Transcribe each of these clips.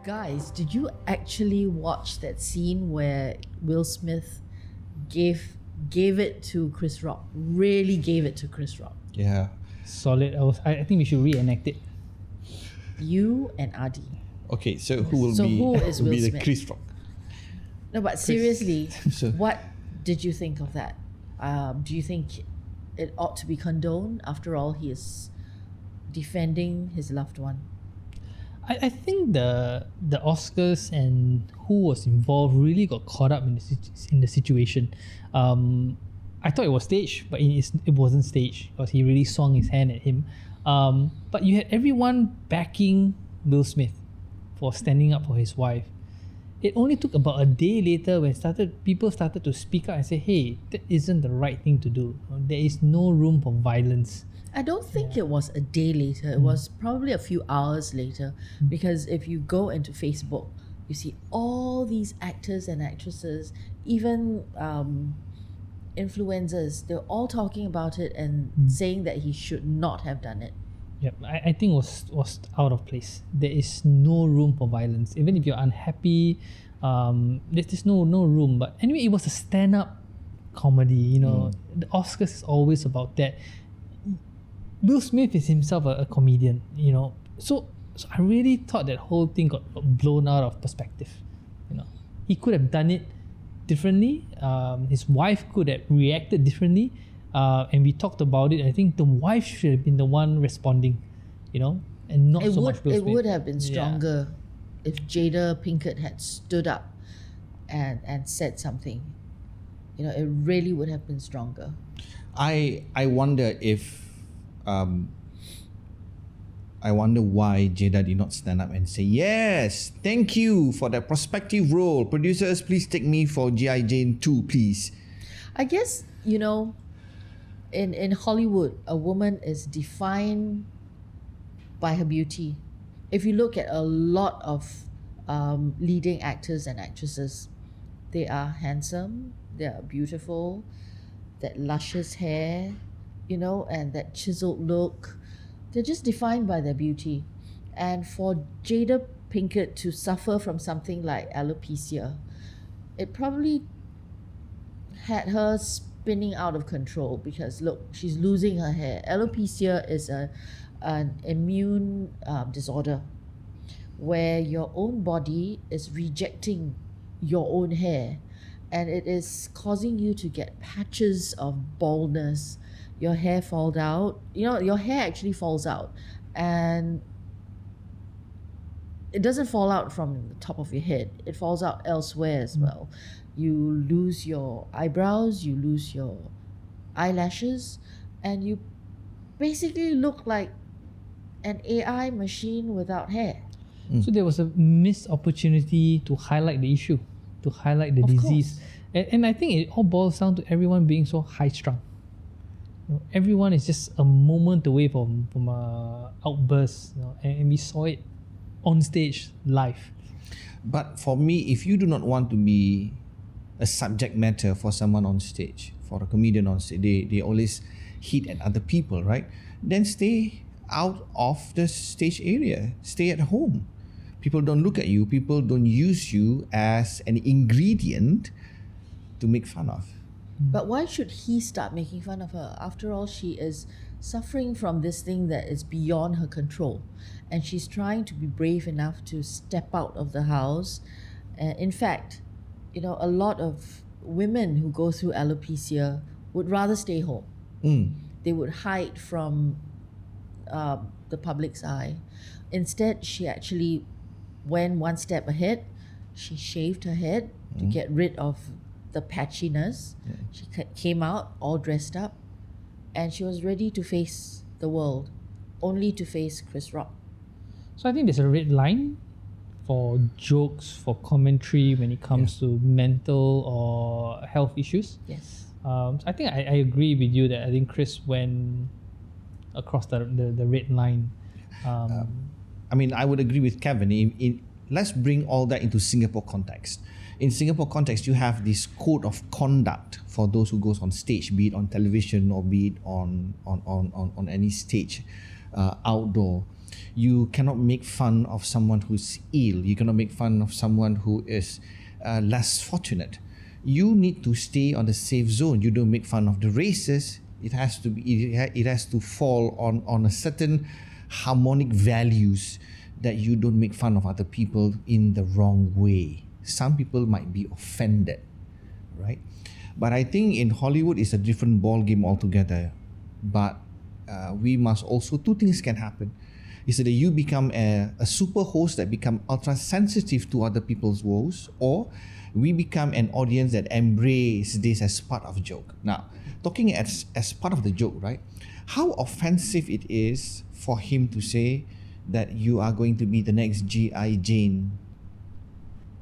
Guys, did you actually watch that scene where Will Smith gave it to Chris Rock? Really gave it to Chris Rock. Yeah. Solid. I think we should reenact it. You and Adi. Okay, so who will So be, who is will be Will the Smith? Chris Rock? No, but seriously, So- what did you think of that? Do you think it ought to be condoned? After all, he is defending his loved one. I think the Oscars and who was involved really got caught up in the situation. I thought it was staged, but it wasn't staged because he really swung his hand at him. But you had everyone backing Will Smith for standing up for his wife. It only took about a day later when people started to speak up and say, hey, that isn't the right thing to do. There is no room for violence. I don't think it was a day later. It was probably a few hours later, because if you go into Facebook, you see all these actors and actresses, even influencers, they're all talking about it and saying that he should not have done it. Yep, I think was out of place. There is no room for violence. Even if you're unhappy, there's no room. But anyway, it was a stand-up comedy. You know, the Oscars is always about that. Will Smith is himself a comedian. You know, so I really thought that whole thing got blown out of perspective. You know, he could have done it differently. His wife could have reacted differently. And we talked about it. I think the wife should have been the one responding, you know, and not so much Will Smith. It would have been stronger if Jada Pinkett had stood up and said something. You know, it really would have been stronger. I wonder if I wonder why Jada did not stand up and say, yes, thank you for that prospective role. Producers, please take me for G.I. Jane 2, please. I guess, you know, in Hollywood, a woman is defined by her beauty. If you look at a lot of leading actors and actresses, they are handsome, they are beautiful, that luscious hair, you know, and that chiseled look. They're just defined by their beauty. And for Jada Pinkett to suffer from something like alopecia, it probably had her spinning out of control, because look, she's losing her hair. Alopecia is an immune disorder where your own body is rejecting your own hair, and it is causing you to get patches of baldness. Your hair falls out. You know, your hair actually falls out, and it doesn't fall out from the top of your head. It falls out elsewhere as well. You lose your eyebrows, you lose your eyelashes, and you basically look like an AI machine without hair. So there was a missed opportunity to highlight the issue, to highlight the Of disease. And I think it all boils down to everyone being so high-strung. You know, everyone is just a moment away from a outburst, you know, and we saw it on stage live. But for me, if you do not want to be a subject matter for someone on stage, for a comedian on stage, they always hit at other people, right? Then stay out of the stage area. Stay at home. People don't look at you. People don't use you as an ingredient to make fun of. But why should he start making fun of her? After all, she is suffering from this thing that is beyond her control, and she's trying to be brave enough to step out of the house. In fact, you know, a lot of women who go through alopecia would rather stay home. They would hide from the public's eye. Instead, she actually went one step ahead. She shaved her head to get rid of the patchiness. She came out all dressed up, and she was ready to face the world, only to face Chris Rock. So I think there's a red line for jokes, for commentary when it comes to mental or health issues. Yes. I think I agree with you that I think Chris went across the red line. I mean, I would agree with Kevin. Let's bring all that into Singapore context. In Singapore context, you have this code of conduct for those who goes on stage, be it on television or be it on any stage outdoor. You cannot make fun of someone who's ill. You cannot make fun of someone who is less fortunate. You need to stay on the safe zone. You don't make fun of the races. It has to be. It has to fall on a certain harmonic values that you don't make fun of other people in the wrong way. Some people might be offended, right? But I think in Hollywood it's a different ball game altogether. But we must also, two things can happen. Is that you become a super host that become ultra sensitive to other people's woes, or we become an audience that embrace this as part of a joke. Now, talking as part of the joke, right? How offensive it is for him to say that you are going to be the next G.I. Jane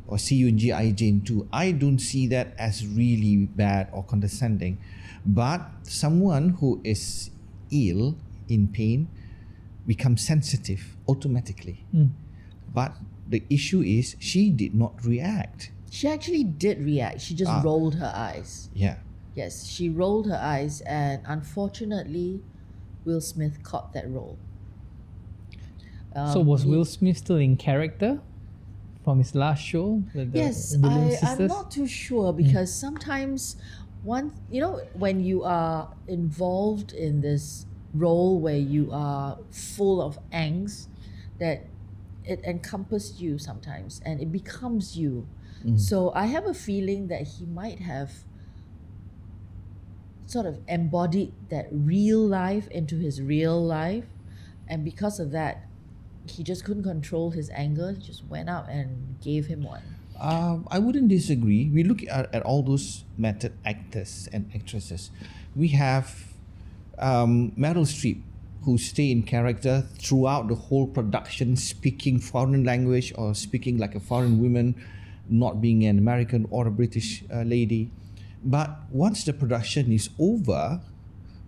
or see you in G.I. Jane 2. I don't see that as really bad or condescending. But someone who is ill, in pain, becomes sensitive automatically. But the issue is she did not react. She actually did react. She just rolled her eyes. Yeah. Yes, she rolled her eyes, and unfortunately, Will Smith caught that role. So was Will Smith still in character from his last show? Yes, I'm not too sure, because sometimes when you are involved in this role where you are full of angst, that it encompasses you sometimes and it becomes you. So I have a feeling that he might have sort of embodied that real life into his real life, and because of that he just couldn't control his anger. He just went out and gave him one. I wouldn't disagree. We look at all those method actors and actresses. We have Meryl Streep, who stay in character throughout the whole production, speaking foreign language or speaking like a foreign woman, not being an American or a British lady. But once the production is over,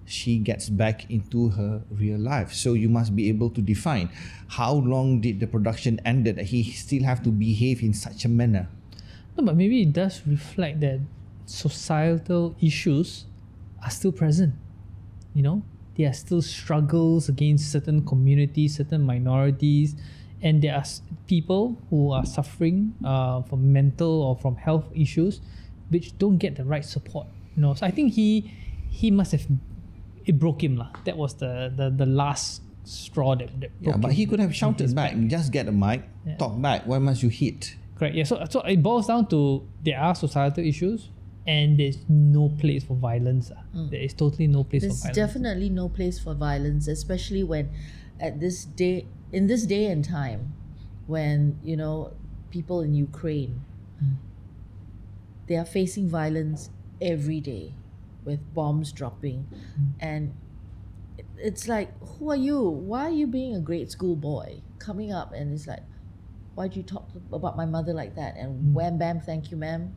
she gets back into her real life. So you must be able to define how long did the production end that he still have to behave in such a manner. No, but maybe it does reflect that societal issues are still present. You know, there are still struggles against certain communities, certain minorities, and there are people who are suffering from mental or from health issues which don't get the right support. You know, so I think he must have, it broke him lah. That was the last straw that broke him. But he could have shouted back, just get a mic, talk back. Why must you hit? Correct. Yeah. So it boils down to there are societal issues, and there's no place for violence. There is totally no place for violence. There's definitely no place for violence, especially when in this day and time, when people in Ukraine, they are facing violence every day with bombs dropping, and it's like, who are you? Why are you being a grade school boy coming up? And it's like, why'd you talk about my mother like that? And wham bam, thank you ma'am,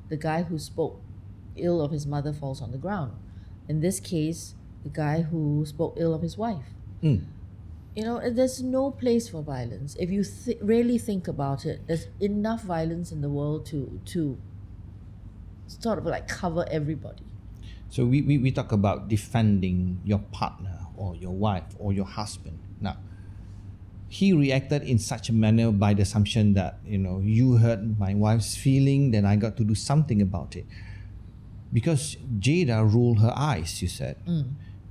the guy who spoke ill of his mother falls on the ground. In this case, the guy who spoke ill of his wife. There's no place for violence. If you really think about it, there's enough violence in the world to sort of like cover everybody. So we talk about defending your partner or your wife or your husband. Now, he reacted in such a manner by the assumption that, you hurt my wife's feeling, then I got to do something about it. Because Jada rolled her eyes, you said.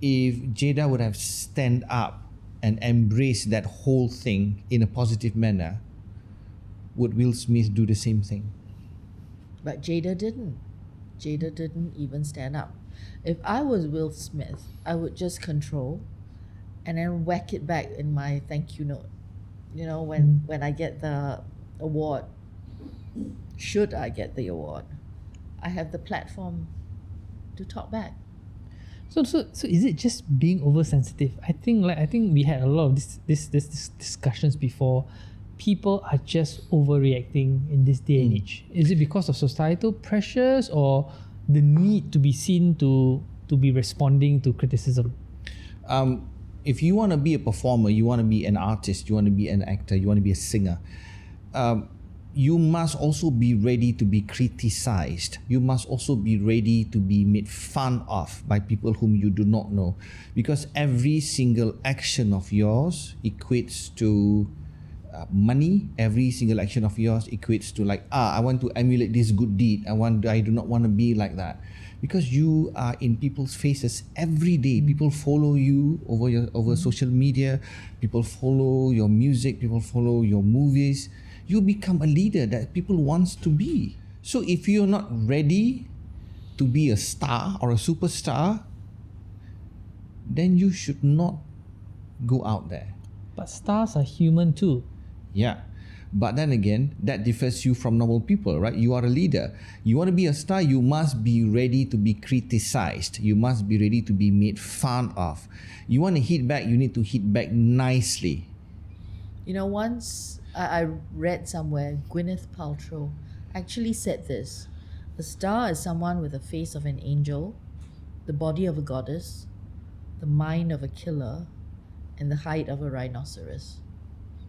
If Jada would have stand up and embraced that whole thing in a positive manner, would Will Smith do the same thing? But Jada didn't. Jada didn't even stand up. If I was Will Smith, I would just control and then whack it back in my thank you note. When I get the award, should I get the award, I have the platform to talk back. So is it just being oversensitive? I think we had a lot of this discussions before. People are just overreacting in this day and age. Is it because of societal pressures or the need to be seen to be responding to criticism? If you want to be a performer, you want to be an artist, you want to be an actor, you want to be a singer, you must also be ready to be criticized. You must also be ready to be made fun of by people whom you do not know, because every single action of yours equates to money. Every single action of yours equates to like, I want to emulate this good deed. I do not want to be like that, because you are in people's faces every day. People follow you over social media. People follow your music. People follow your movies. You become a leader that people wants to be. So if you're not ready to be a star or a superstar, then you should not go out there. But stars are human too. Yeah. But then again, that differs you from normal people, right? You are a leader. You want to be a star, you must be ready to be criticized. You must be ready to be made fun of. You want to hit back, you need to hit back nicely. You know, once I read somewhere, Gwyneth Paltrow actually said this: a star is someone with the face of an angel, the body of a goddess, the mind of a killer, and the height of a rhinoceros.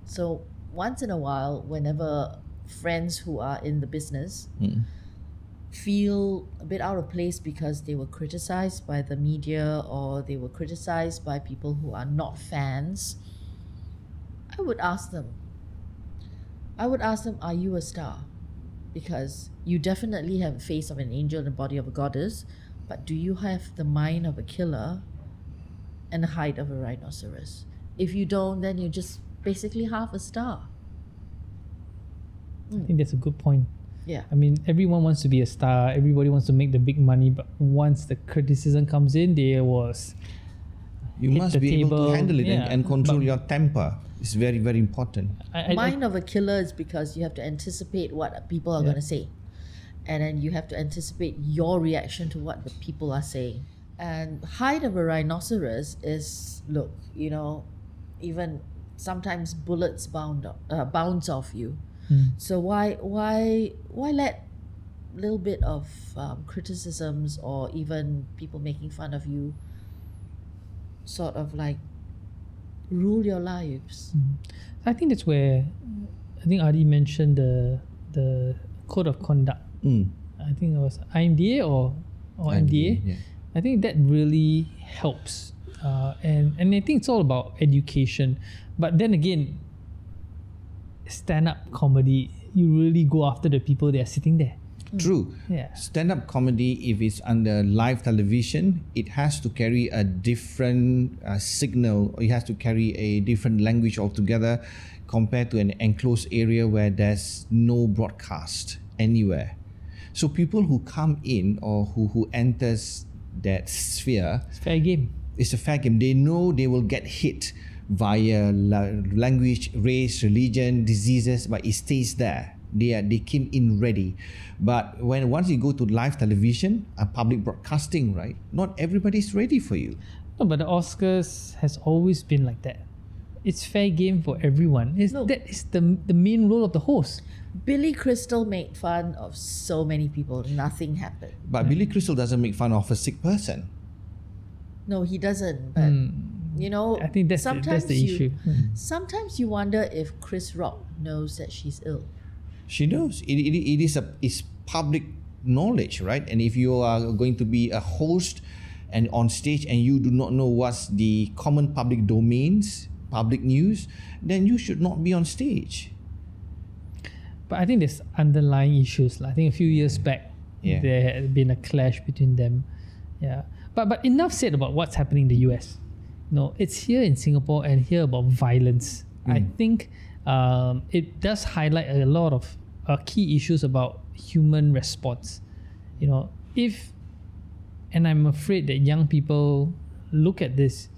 So once in a while, whenever friends who are in the business feel a bit out of place because they were criticized by the media or they were criticized by people who are not fans, I would ask them, are you a star? Because you definitely have the face of an angel and the body of a goddess, but do you have the mind of a killer and the height of a rhinoceros? If you don't, then you're just basically half a star. I think that's a good point. Yeah. I mean, everyone wants to be a star. Everybody wants to make the big money. But once the criticism comes in, there was... You hit must the be able table. to handle it Yeah. and control But- your temper. It's very, very important. Mind of a killer is because you have to anticipate what people are Yeah. going to say. And then you have to anticipate your reaction to what the people are saying. And height of a rhinoceros is, look, you know, even sometimes bullets bounce off you. So why let little bit of criticisms or even people making fun of you sort of like rule your lives? I think that's where I think Adi mentioned the code of conduct. I think it was IMDA or MDA. Yeah. I think that really helps, and I think it's all about education. But then again, stand-up comedy, you really go after the people that are sitting there. True. Yeah. Stand-up comedy, if it's under live television, it has to carry a different signal. It has to carry a different language altogether compared to an enclosed area where there's no broadcast anywhere. So people who come in or who enters that sphere, It's fair game. it's a fair game. They know they will get hit via language, race, religion, diseases, but it stays there. They came in ready. But once you go to live television, public broadcasting, right? Not everybody's ready for you. No, but the Oscars has always been like that. It's fair game for everyone. No. That is the main role of the host. Billy Crystal made fun of so many people. Nothing happened. But Billy Crystal doesn't make fun of a sick person. No, he doesn't. But you know, I think that's the issue. Sometimes you wonder if Chris Rock knows that she's ill. She knows it's public knowledge, right? And if you are going to be a host and on stage and you do not know what's the common public domains, public news, then you should not be on stage. But I think there's underlying issues. I think a few years back, Yeah. there had been a clash between them. Yeah. But enough said about what's happening in the US. No, it's here in Singapore and here about violence. I think it does highlight a lot of key issues about human response. You know, and I'm afraid that young people look at this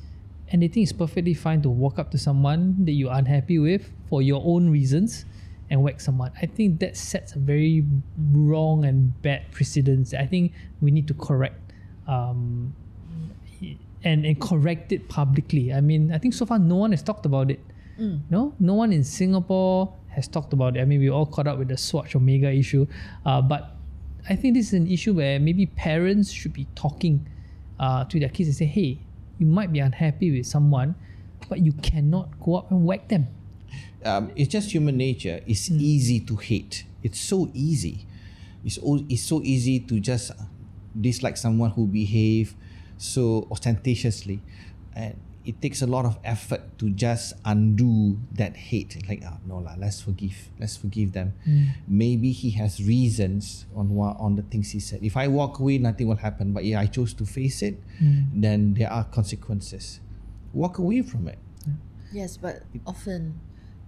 and they think it's perfectly fine to walk up to someone that you're unhappy with for your own reasons and whack someone. I think that sets a very wrong and bad precedence. I think we need to correct and correct it publicly. I mean, I think so far no one has talked about it. No one in Singapore has talked about it. I mean, we're all caught up with the Swatch Omega issue, but I think this is an issue where maybe parents should be talking to their kids and say, hey, you might be unhappy with someone, but you cannot go up and whack them. It's just human nature. It's easy to hate. It's so easy. It's so easy to just dislike someone who behave so ostentatiously, and it takes a lot of effort to just undo that hate. Like, oh, no lah, let's forgive them. Maybe he has reasons on the things he said. If I walk away, nothing will happen. But yeah, I chose to face it. Then there are consequences. Walk away from it. Yes, but often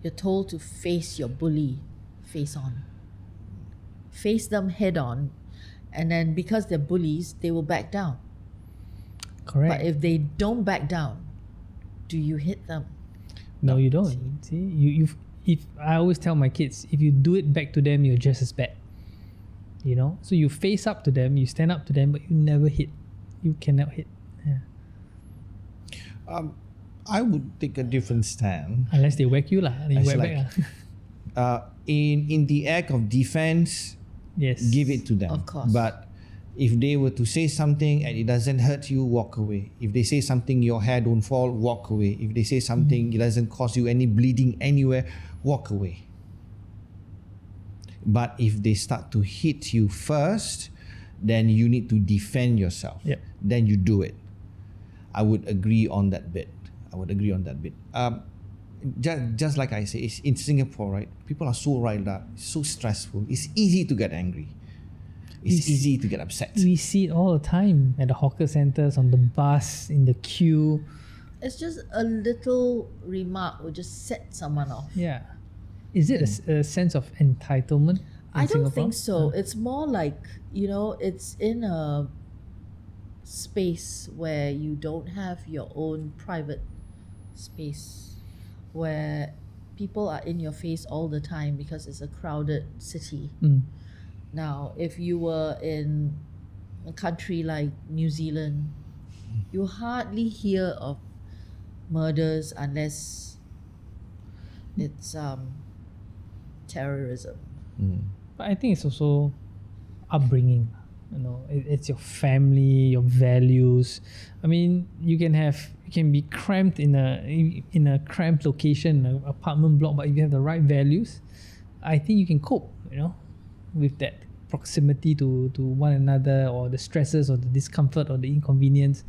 you're told to face your bully face on. Face them head on, and then because they're bullies, they will back down. Correct. But if they don't back down, do you hit them? No, you don't. See, if I always tell my kids, if you do it back to them, you're just as bad. You know, so you face up to them, you stand up to them, but you never hit. You cannot hit. Yeah. I would take a different stand. Unless they whack you lah, then you It's whack like, back. In the act of defense, Yes. give it to them. Of course. But if they were to say something and it doesn't hurt you, walk away. If they say something, your hair don't fall, walk away. If they say something, it doesn't cause you any bleeding anywhere, walk away. But if they start to hit you first, then you need to defend yourself. Yep. Then you do it. I would agree on that bit. Just like I say, it's in Singapore, right? People are so riled up, so stressful. It's easy to get angry. It's easy to get upset. We see it all the time at the hawker centers, on the bus, in the queue. It's just a little remark will just set someone off. Yeah. Is it a sense of entitlement in I don't Singapore? think so. It's more like, it's in a space where you don't have your own private space, where people are in your face all the time because it's a crowded city. Now, if you were in a country like New Zealand, you hardly hear of murders unless it's terrorism. But I think it's also upbringing. It's your family, your values. I mean, you can be cramped in a cramped location, an apartment block, but if you have the right values, I think you can cope, with that proximity to one another, or the stresses or the discomfort or the inconvenience.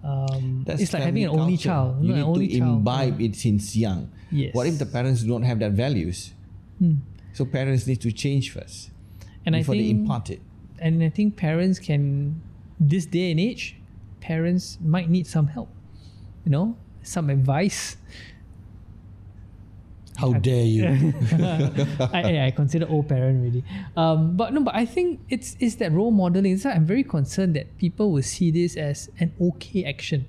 It's like having an only culture. child. You an need only to child. imbibe it since young. Yes. What if the parents don't have that values? So parents need to change first before they impart it. And I think parents can, this day and age, parents might need some help, some advice. How dare you? I consider old parent really. But I think it's that role modeling. So I'm very concerned that people will see this as an okay action.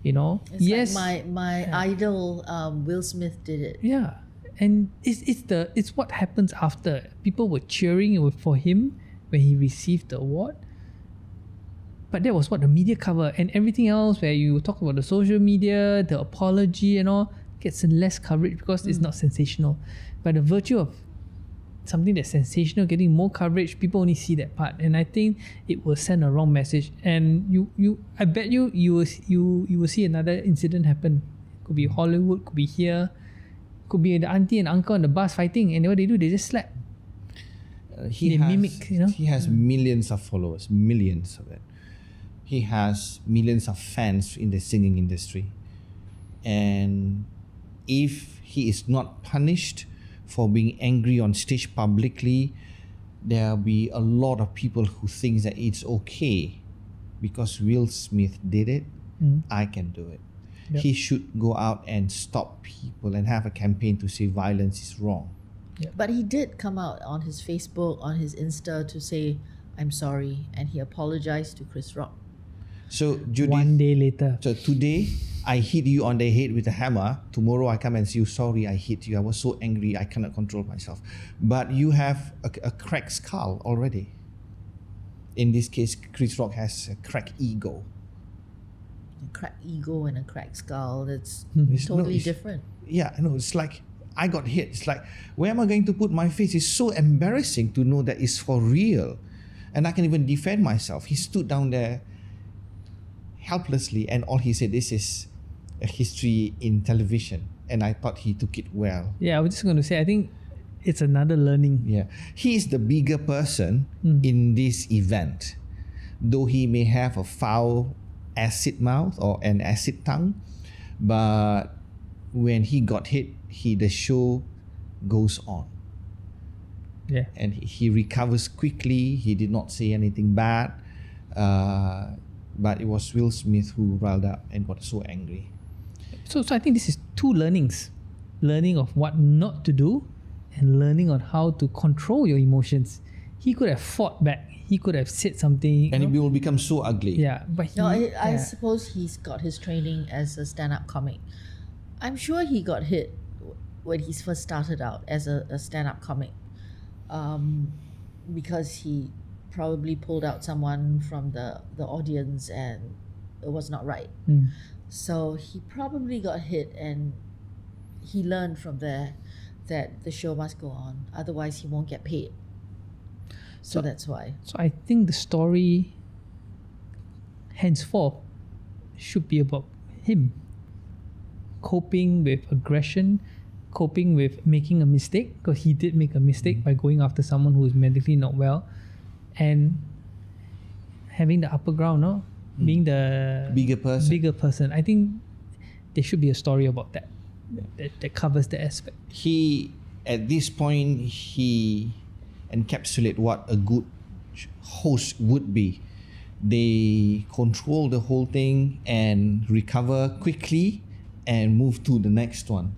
It's Yes. like my idol Will Smith did it. Yeah. And it's what happens after. People were cheering for him when he received the award. But that was what the media covered, and everything else where you talk about the social media, the apology and all, gets less coverage because it's not sensational. By the virtue of something that's sensational getting more coverage, people only see that part, and I think it will send a wrong message. And I bet you will see another incident happen. Could be Hollywood, could be here, could be the auntie and uncle on the bus fighting, and what they do, they just slap. They mimic, He has millions of followers, millions of it. He has millions of fans in the singing industry. And if he is not punished for being angry on stage publicly, there'll be a lot of people who think that it's okay because Will Smith did it, I can do it. Yep. He should go out and stop people and have a campaign to say violence is wrong. But he did come out on his Facebook, on his Insta to say, I'm sorry, and he apologized to Chris Rock. So Judith, One day later. so today I hit you on the head with a hammer. Tomorrow I come and say, sorry, I hit you. I was so angry, I cannot control myself. But you have a cracked skull already. In this case, Chris Rock has a cracked ego. A cracked ego and a cracked skull, that's It's- no, totally it's- different. Yeah, I know. It's like I got hit. It's like, where am I going to put my face? It's so embarrassing to know that it's for real. And I can even defend myself. He stood down there helplessly, and all he said, this is a history in television. and I thought he took it well. Yeah, I was just going to say, I think it's another learning. Yeah, he is the bigger person in this event, though he may have a foul acid mouth or an acid tongue, but when he got hit, the show goes on. Yeah. And he recovers quickly. He did not say anything bad, but it was Will Smith who riled up and got so angry. So I think this is two learnings. Learning of what not to do and learning on how to control your emotions. He could have fought back. He could have said something. And it will become so ugly. Yeah, but he... No, I yeah. suppose he's got his training as a stand-up comic. I'm sure he got hit when he first started out as a stand-up comic, because he probably pulled out someone from the audience and it was not right. So he probably got hit, and he learned from there that the show must go on, otherwise he won't get paid. So that's why. So I think the story henceforth should be about him coping with aggression, coping with making a mistake, because he did make a mistake by going after someone who is medically not well, and having the upper ground, no? Being the bigger person. I think there should be a story about that. That covers the aspect. He, at this point, he encapsulate what a good host would be. They control the whole thing and recover quickly and move to the next one.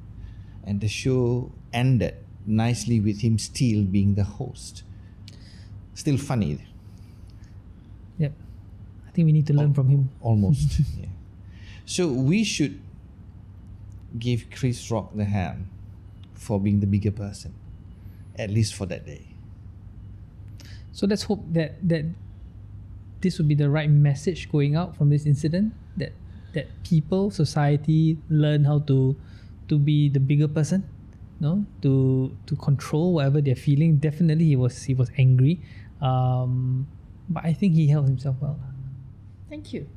And the show ended nicely with him still being the host. Still funny. Yep. I think we need to learn from him. Almost. Yeah. So we should give Chris Rock the hand for being the bigger person, at least for that day. So let's hope that this would be the right message going out from this incident, that people, society learn how to be the bigger person, no, to control whatever they're feeling. Definitely he was angry, but I think he held himself well. Thank you.